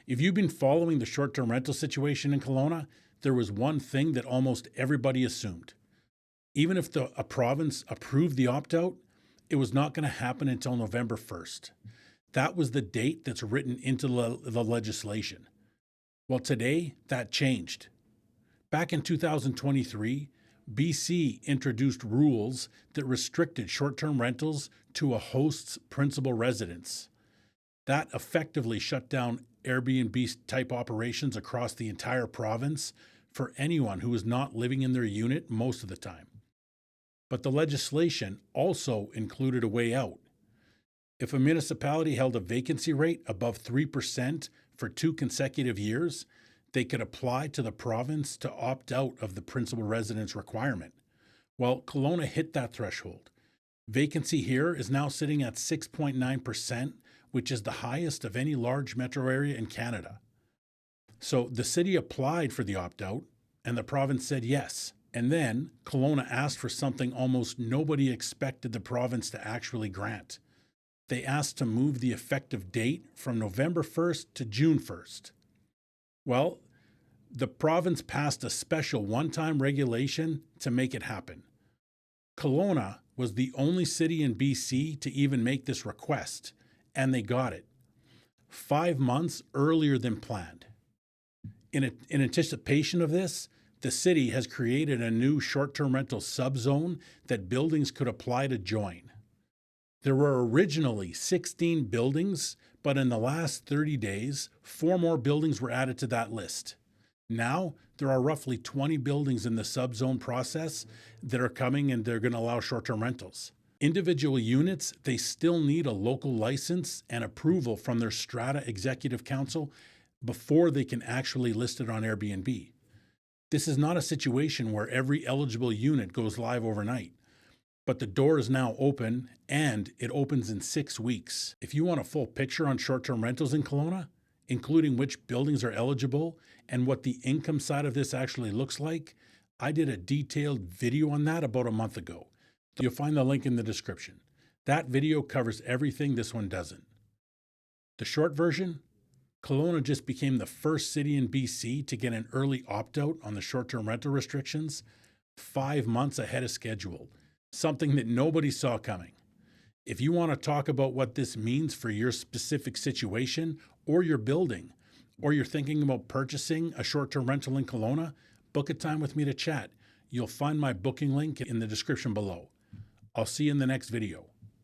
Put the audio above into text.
If you've been following the short-term rental situation in Kelowna, there was one thing that almost everybody assumed. Even if a province approved the opt-out, it was not going to happen until November 1st. That was the date that's written into the legislation. Well, today, that changed. Back in 2023, BC introduced rules that restricted short-term rentals to a host's principal residence. That effectively shut down Airbnb-type operations across the entire province for anyone who was not living in their unit most of the time. But the legislation also included a way out. If a municipality held a vacancy rate above 3% for 2 consecutive years, they could apply to the province to opt out of the principal residence requirement. Well, Kelowna hit that threshold. Vacancy here is now sitting at 6.9%, which is the highest of any large metro area in Canada. So the city applied for the opt-out, and the province said yes. And then Kelowna asked for something almost nobody expected the province to actually grant. They asked to move the effective date from November 1st to June 1st. Well, the province passed a special one-time regulation to make it happen. Kelowna was the only city in BC to even make this request, and they got it 5 months earlier than planned. In anticipation of this, the city has created a new short-term rental subzone that buildings could apply to join. There were originally 16 buildings, but in the last 30 days, 4 more buildings were added to that list. Now, there are roughly 20 buildings in the subzone process that are coming, and they're going to allow short-term rentals. Individual units, they still need a local license and approval from their Strata Executive Council before they can actually list it on Airbnb. This is not a situation where every eligible unit goes live overnight. But the door is now open, and it opens in 6 weeks. If you want a full picture on short-term rentals in Kelowna, including which buildings are eligible and what the income side of this actually looks like, I did a detailed video on that about a month ago. You'll find the link in the description. That video covers everything this one doesn't. The short version, Kelowna just became the first city in BC to get an early opt-out on the short-term rental restrictions 5 months ahead of schedule. Something that nobody saw coming. If you want to talk about what this means for your specific situation or your building, or you're thinking about purchasing a short-term rental in Kelowna, book a time with me to chat. You'll find my booking link in the description below. I'll see you in the next video.